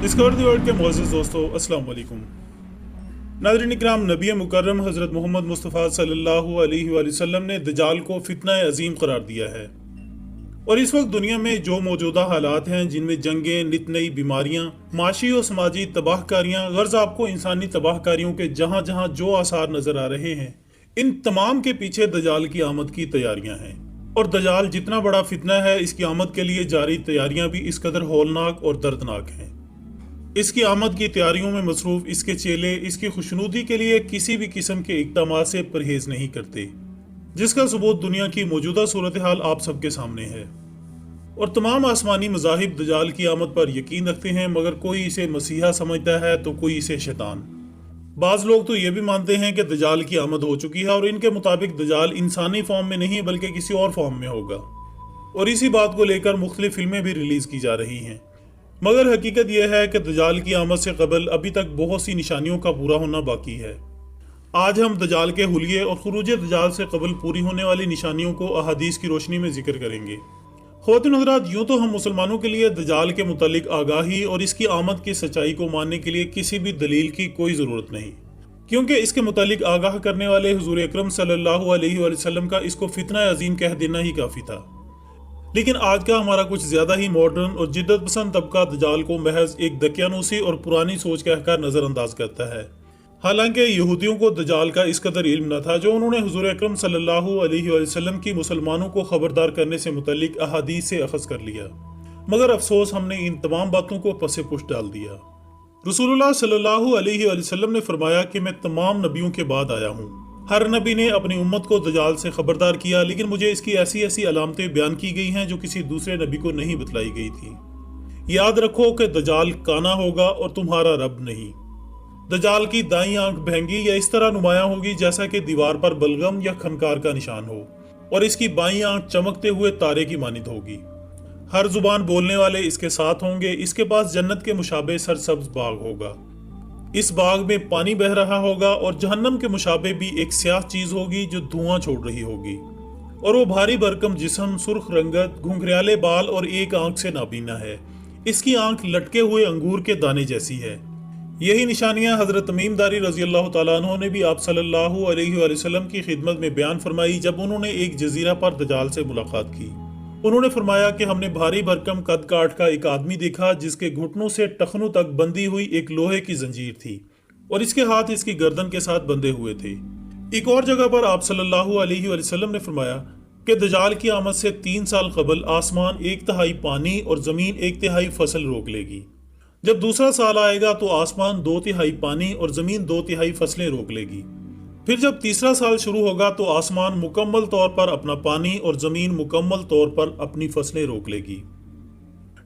Discover the world के मोअज़्ज़िज़ दोस्तों, अस्सलाम वालेकुम। नाज़रीन इकराम, नबी मुकर्रम हज़रत मोहम्मद मुस्तफ़ा सल्लल्लाहु अलैहि वसल्लम ने दज्जाल को फितना अज़ीम करार दिया है। और इस वक्त दुनिया में जो मौजूदा हालात हैं, जिनमें जंगें, नित नई बीमारियाँ, माशी और समाजी तबाहकारियाँ, गर्ज़ आपको इंसानी तबाहकारियों के जहाँ जहाँ जो आसार नज़र आ रहे हैं, इन तमाम के पीछे दज्जाल की आमद की तैयारियाँ हैं। और दज्जाल जितना बड़ा फितना है, इसकी आमद के लिए जारी तैयारियाँ भी इस कदर हौलनाक और दर्दनाक हैं। इसकी आमद की तैयारियों में मसरूफ इसके चेले इसकी खुशनुदी के लिए किसी भी किस्म के इक़दामात से परहेज नहीं करते, जिसका सबूत दुनिया की मौजूदा सूरत हाल आप सबके सामने है। और तमाम आसमानी मज़ाहिब दज्जाल की आमद पर यकीन रखते हैं, मगर कोई इसे मसीहा समझता है तो कोई इसे शैतान। बाज़ लोग तो ये भी मानते हैं कि दज्जाल की आमद हो चुकी है और इनके मुताबिक दज्जाल इंसानी फॉर्म में नहीं बल्कि किसी और फॉर्म में होगा। और इसी बात को लेकर मुख्तलिफ फिल्में भी रिलीज़ की जा रही हैं। मगर हकीकत यह है कि दज्जाल की आमद से कबल अभी तक बहुत सी निशानियों का पूरा होना बाकी है। आज हम दज्जाल के हुलिये और खुरूज दज्जाल से कबल पूरी होने वाली निशानियों को अहादीस की रोशनी में जिक्र करेंगे। ख़वातीन हज़रात, यूँ तो हम मुसलमानों के लिए दज्जाल के मुतालिक आगाही और इसकी आमद की सच्चाई को मानने के लिए किसी भी दलील की कोई ज़रूरत नहीं, क्योंकि इसके मुतालिक आगाह करने वाले हुज़ूर अकरम सल्लल्लाहु अलैहि वसल्लम का इसको फितना अज़ीम कह देना ही काफ़ी था। लेकिन आज का हमारा कुछ ज़्यादा ही मॉडर्न और जिद्दत पसंद तबका दज्जाल को महज एक दकियानूसी और पुरानी सोच कहकर नज़रअंदाज करता है। हालांकि यहूदियों को दज्जाल का इस कदर इल्म न था जो उन्होंने हुज़ूर अकरम सल्लल्लाहु अलैहि वसल्लम की मुसलमानों को खबरदार करने से मुतल्लिक अहादीस से अखज़ कर लिया। मगर अफसोस, हमने इन तमाम बातों को पसे पुष्ट डाल दिया। रसूलुल्लाह सल्लल्लाहु अलैहि वसल्लम ने फरमाया कि मैं तमाम नबियों के बाद आया हूँ। हर नबी ने अपनी उम्मत को दज्जाल से खबरदार किया, लेकिन मुझे इसकी ऐसी ऐसी अलामतें बयान की गई हैं जो किसी दूसरे नबी को नहीं बतलाई गई थी। याद रखो कि दज्जाल काना होगा और तुम्हारा रब नहीं। दज्जाल की दाईं आंख बहंगी या इस तरह नुमायां होगी जैसा कि दीवार पर बलगम या खनकार का निशान हो, और इसकी बाईं आंख चमकते हुए तारे की मानिंद होगी। हर जुबान बोलने वाले इसके साथ होंगे। इसके पास जन्नत के मुशाबे सरसब्ज बाग होगा। इस बाग में पानी बह रहा होगा, और जहन्नम के मुशाबे भी एक स्याह चीज होगी जो धुआं छोड़ रही होगी। और वो भारी भरकम जिस्म, सुर्ख रंगत, घुंघराले बाल और एक आंख से नाबीना है। इसकी आंख लटके हुए अंगूर के दाने जैसी है। यही निशानियां हजरत तमीम दारी रजी अल्लाह तआला अन्हु ने भी आप सल्लल्लाहु अलैहि वसल्लम की खिदमत में बयान फरमाई जब उन्होंने एक जजीरा पर दज्जाल से मुलाकात की। उन्होंने फरमाया कि हमने भारी भरकम कद काठ का एक आदमी देखा जिसके घुटनों से टखनों तक बंधी हुई एक लोहे की जंजीर थी, और इसके हाथ इसकी गर्दन के साथ बंधे हुए थे। एक और जगह पर आप सल्लल्लाहु अलैहि वसल्लम ने फरमाया कि दज्जाल की आमद से 3 साल कबल आसमान 1/3 पानी और ज़मीन 1/3 फसल रोक लेगी। जब दूसरा साल आएगा तो आसमान 2/3 पानी और ज़मीन 2/3 फसलें रोक लेगी। फिर जब तीसरा साल शुरू होगा तो आसमान मुकम्मल तौर पर अपना पानी और ज़मीन मुकम्मल तौर पर अपनी फसलें रोक लेगी।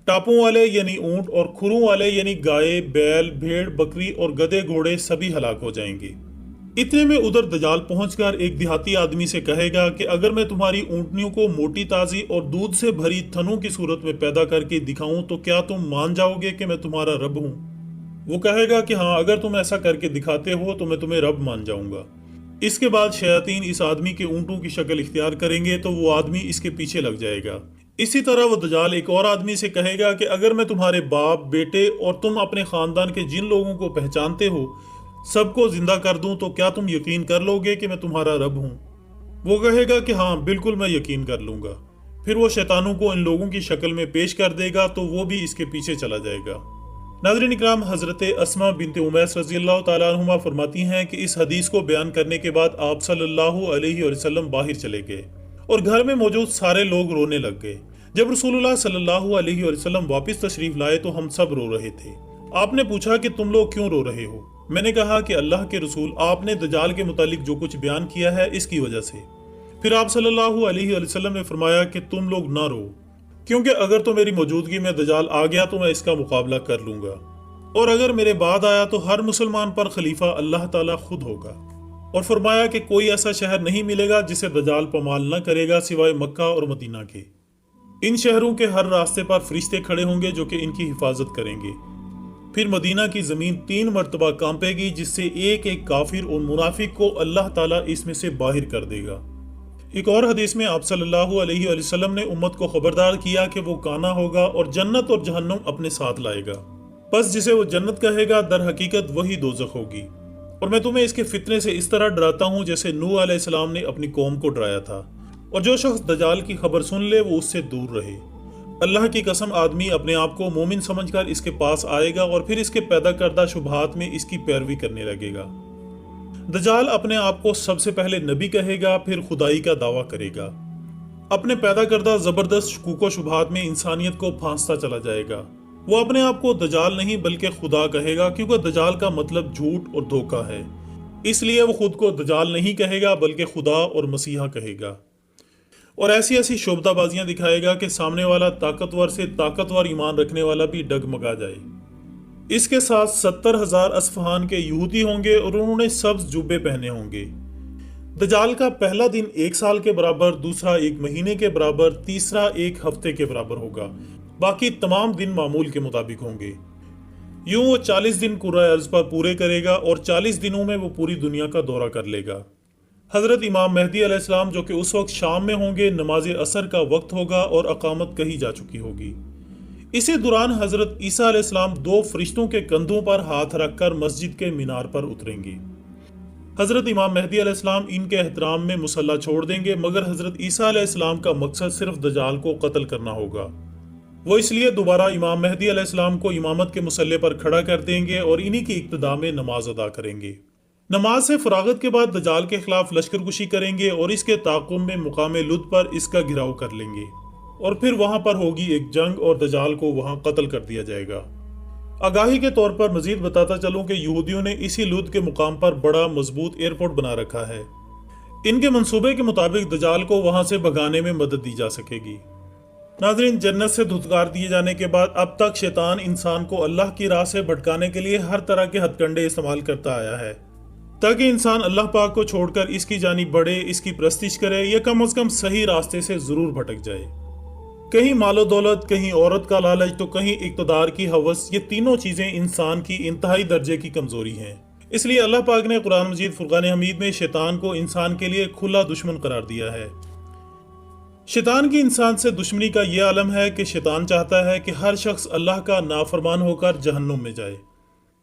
टापों वाले यानी ऊंट और खुरों वाले यानी गाय, बैल, भेड़, बकरी और गधे घोड़े सभी हलाक हो जाएंगे। इतने में उधर दज्जाल पहुंचकर एक देहाती आदमी से कहेगा कि अगर मैं तुम्हारी ऊंटनियों को मोटी ताज़ी और दूध से भरी थनों की सूरत में पैदा करके दिखाऊं तो क्या तुम मान जाओगे कि मैं तुम्हारा रब हूं? वो कहेगा कि हाँ, अगर तुम ऐसा करके दिखाते हो तो मैं तुम्हें रब मान जाऊंगा। इसके बाद शयातीन इस आदमी के ऊंटों की शक्ल इख्तियार करेंगे तो वो आदमी इसके पीछे लग जाएगा। इसी तरह वो दज्जाल एक और आदमी से कहेगा कि अगर मैं तुम्हारे बाप, बेटे और तुम अपने खानदान के जिन लोगों को पहचानते हो सबको जिंदा कर दूं तो क्या तुम यकीन कर लोगे कि मैं तुम्हारा रब हूं? वो कहेगा कि हाँ, बिल्कुल मैं यकीन कर लूंगा। फिर वो शैतानों को इन लोगों की शक्ल में पेश कर देगा तो वो भी इसके पीछे चला जाएगा। नाज़रीन इकराम, हज़रत अस्मा बिन्त उमैस रज़ी अल्लाह तआला अन्हुमा फरमाती हैं कि इस हदीस को बयान करने के बाद आप सल्लल्लाहु अलैहि वसल्लम बाहर चले गए और घर में मौजूद सारे लोग रोने लग गए। जब रसूलुल्लाह सल्लल्लाहु अलैहि वसल्लम वापस तशरीफ लाए तो हम सब रो रहे थे। आपने पूछा कि तुम लोग क्यों रो रहे हो? मैंने कहा कि अल्लाह के रसूल, आपने दज्जाल के मुतालिक जो कुछ बयान किया है इसकी वजह से। फिर आप सल्लल्लाहु अलैहि वसल्लम ने फरमाया कि तुम लोग ना रो, क्योंकि अगर तो मेरी मौजूदगी में दज्जाल आ गया तो मैं इसका मुकाबला कर लूंगा, और अगर मेरे बाद आया तो हर मुसलमान पर खलीफा अल्लाह ताला खुद होगा। और फरमाया कि कोई ऐसा शहर नहीं मिलेगा जिसे दज्जाल पमाल न करेगा सिवाय मक्का और मदीना के। इन शहरों के हर रास्ते पर फरिश्ते खड़े होंगे जो कि इनकी हिफाजत करेंगे। फिर मदीना की ज़मीन 3 मरतबा कांपेगी जिससे एक एक काफिर और मुनाफिक को अल्लाह ताला इसमें से बाहर कर देगा। एक और हदीस में आप सल्लल्लाहु अलैहि वसल्लम ने उम्मत को खबरदार किया कि वो काना होगा और जन्नत और जहन्नुम अपने साथ लाएगा। बस जिसे वो जन्नत कहेगा दर हकीकत वही दोज़ख होगी। और मैं तुम्हें इसके फितने से इस तरह डराता हूँ जैसे नूह अलैहिस्सलाम ने अपनी कौम को डराया था। और जो शख्स दजाल की खबर सुन ले वो उससे दूर रहे। अल्लाह की कसम, आदमी अपने आप को मोमिन समझकर इसके पास आएगा और फिर इसके पैदा करदा शुबहात में इसकी पैरवी करने लगेगा। दजाल अपने आप को सबसे पहले नबी कहेगा, फिर खुदाई का दावा करेगा। अपने पैदा करदा जबरदस्त शकूक व शुबहात में इंसानियत को फांसता चला जाएगा। वो अपने आप को दजाल नहीं बल्कि खुदा कहेगा, क्योंकि दजाल का मतलब झूठ और धोखा है। इसलिए वो खुद को दजाल नहीं कहेगा बल्कि खुदा और मसीहा कहेगा। और ऐसी ऐसी शोबदाबाजियां दिखाएगा कि सामने वाला ताकतवर से ताकतवर ईमान रखने वाला भी डगमगा जाए। इसके साथ 70,000 असफहान के यहूदी होंगे और उन्होंने सब्ज जुब्बे पहने होंगे। दजाल का पहला दिन 1 साल के बराबर, दूसरा 1 महीने के बराबर, तीसरा 1 हफ्ते के बराबर होगा। बाकी तमाम दिन मामूल के मुताबिक होंगे। यूं वो 40 दिन कुर्रा अर्ज पर पूरे करेगा और 40 दिनों में वो पूरी दुनिया का दौरा कर लेगा। हजरत इमाम मेहदी अलैहिस्सलाम जो कि उस वक्त शाम में होंगे, नमाज असर का वक्त होगा और अकामत कही जा चुकी होगी। इसी दौरान हजरत ईसा अलैहिस्सलाम 2 फरिश्तों के कंधों पर हाथ रखकर मस्जिद के मीनार पर उतरेंगे। हजरत इमाम मेहदी अलैहिस्सलाम इनके एहतराम में मुसल्ला छोड़ देंगे, मगर हजरत ईसा अलैहिस्सलाम का मकसद सिर्फ दजाल को कत्ल करना होगा। वो इसलिए दोबारा इमाम मेहदी अलैहिस्सलाम को इमामत के मुसल्ले पर खड़ा कर देंगे और इन्हीं की इक्तदा में नमाज अदा करेंगे। नमाज से फरागत के बाद दजाल के खिलाफ लश्करकुशी करेंगे और इसके ताक़ुब में मुकाम लुद पर इसका घिराव कर लेंगे और फिर वहां पर होगी एक जंग और दजाल को वहां कत्ल कर दिया जाएगा। आगाही के तौर पर मजीद बताता चलूं कि यहूदियों ने इसी लुद के मुकाम पर बड़ा मजबूत एयरपोर्ट बना रखा है। इनके मंसूबे के मुताबिक दजाल को वहां से भगाने में मदद दी जा सकेगी। नाज़रीन, जन्नत से धुतकार दिए जाने के बाद अब तक शैतान इंसान को अल्लाह की राह से भटकाने के लिए हर तरह के हथकंडे इस्तेमाल करता आया है, ताकि इंसान अल्लाह पाक को छोड़कर इसकी जानिब बढ़े, इसकी प्रस्तिश करे या कम अज कम सही रास्ते से जरूर भटक जाए। कहीं मालो दौलत, कहीं औरत का लालच, तो कहीं इक़्तिदार की हवस। ये तीनों चीजें इंसान की इंतहाई दर्जे की कमजोरी हैं। इसलिए अल्लाह पाक ने कुरान मजीद फुरकान हमीद में शैतान को इंसान के लिए खुला दुश्मन करार दिया है। शैतान की इंसान से दुश्मनी का यह आलम है कि शैतान चाहता है कि हर शख्स अल्लाह का नाफरमान होकर जहन्नुम में जाए।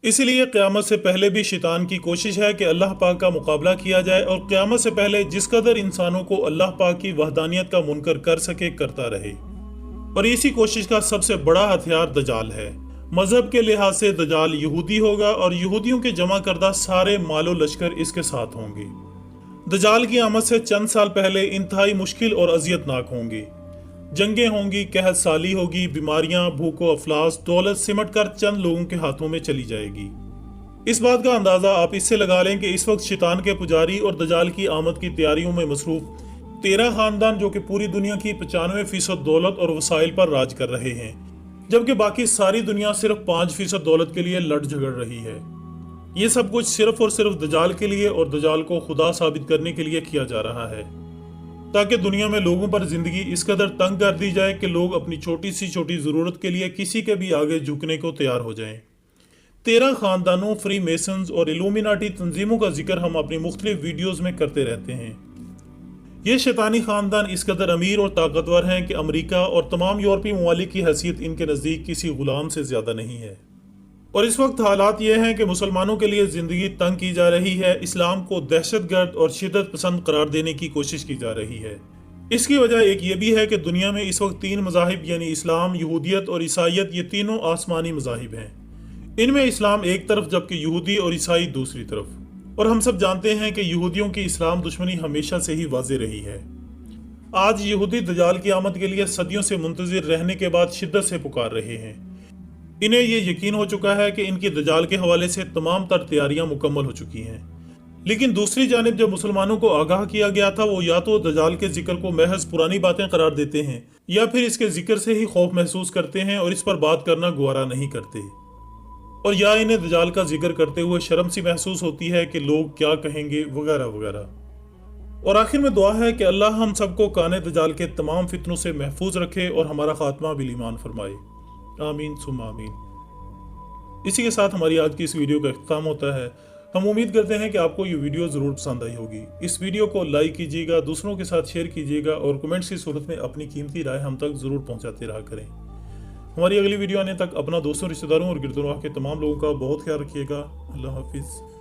इसलिए क़यामत से पहले भी शैतान की कोशिश है कि अल्लाह पाक का मुकाबला किया जाए और क़यामत से पहले जिस कदर इंसानों को अल्लाह पाक की वहदानियत का मुनकर कर सके करता रहे। और इसी कोशिश का सबसे बड़ा हथियार दजाल है। मजहब के लिहाज से दजाल यहूदी होगा और यहूदियों के जमा करदा सारे मालो लश्कर इसके साथ होंगे। दजाल की आमद से चंद साल पहले इंतहाई मुश्किल और अजियतनाक होंगी। जंगें होंगी, कहत साली होगी, बीमारियां, भूखो अफलास, दौलत सिमट कर चंद लोगों के हाथों में चली जाएगी। इस बात का अंदाजा आप इससे लगा लें कि इस वक्त शैतान के पुजारी और दजाल की आमद की तैयारियों में मसरूफ 13 खानदान जो कि पूरी दुनिया की 95% दौलत और वसाइल पर राज कर रहे हैं, जबकि बाकी सारी दुनिया सिर्फ 5% दौलत के लिए लड़ झगड़ रही है। ये सब कुछ सिर्फ और सिर्फ दजाल के लिए और दजाल को खुदा साबित करने के लिए किया जा रहा है, ताकि दुनिया में लोगों पर जिंदगी इस कदर तंग कर दी जाए कि लोग अपनी छोटी सी छोटी जरूरत के लिए किसी के भी आगे झुकने को तैयार हो जाएं। 13 खानदानों, फ्री मेसन्स और इल्यूमिनाटी तंजीमों का जिक्र हम अपनी मुख्तलिफ वीडियोज में करते रहते हैं। ये शैतानी खानदान इस कदर अमीर और ताकतवर हैं कि अमेरिका और तमाम यूरोपीय ममालिक की हैसियत इनके नज़दीक किसी गुलाम से ज़्यादा नहीं है। और इस वक्त हालात ये हैं कि मुसलमानों के लिए ज़िंदगी तंग की जा रही है। इस्लाम को दहशतगर्द और शिद्दत पसंद करार देने की कोशिश की जा रही है। इसकी वजह एक ये भी है कि दुनिया में इस वक्त 3 मज़ाहिब यानी इस्लाम, यहूदियत और ईसाइयत, ये तीनों आसमानी मज़ाहिब हैं। इनमें इस्लाम एक तरफ जबकि यहूदी और ईसाई दूसरी तरफ। और हम सब जानते हैं कि यहूदियों की इस्लाम दुश्मनी हमेशा से ही वाज़े रही है। आज यहूदी दजाल की आमद के लिए सदियों से मुंतज़िर रहने के बाद शिद्दत से पुकार रहे हैं। इन्हें ये यकीन हो चुका है कि इनकी दजाल के हवाले से तमाम तर तैयारियां मुकम्मल हो चुकी हैं। लेकिन दूसरी जानिब जब मुसलमानों को आगाह किया गया था, वो या तो दजाल के जिक्र को महज पुरानी बातें करार देते हैं या फिर इसके जिक्र से ही खौफ महसूस करते हैं और इस पर बात करना गवारा नहीं करते, और या इन्हें दजाल का जिक्र करते हुए शर्म सी महसूस होती है कि लोग क्या कहेंगे वगैरह वगैरह। और आखिर में दुआ है कि अल्लाह हम सबको काने दजाल के तमाम फितनों से महफूज रखे और हमारा खात्मा बिल ईमान फरमाए। आमीन सुम्मा आमीन। इसी के साथ हमारी आज की इस वीडियो का इख्तिताम होता है। हम उम्मीद करते हैं कि आपको ये वीडियो ज़रूर पसंद आई होगी। इस वीडियो को लाइक कीजिएगा, दूसरों के साथ शेयर कीजिएगा और कमेंट्स की सूरत में अपनी कीमती राय हम तक ज़रूर पहुंचाते रहा करें। ہماری اگلی ویڈیو آنے تک اپنا دوستوں، رشتہ داروں اور گرد و نواح کے تمام لوگوں کا بہت خیال رکھیے گا۔ اللہ حافظ۔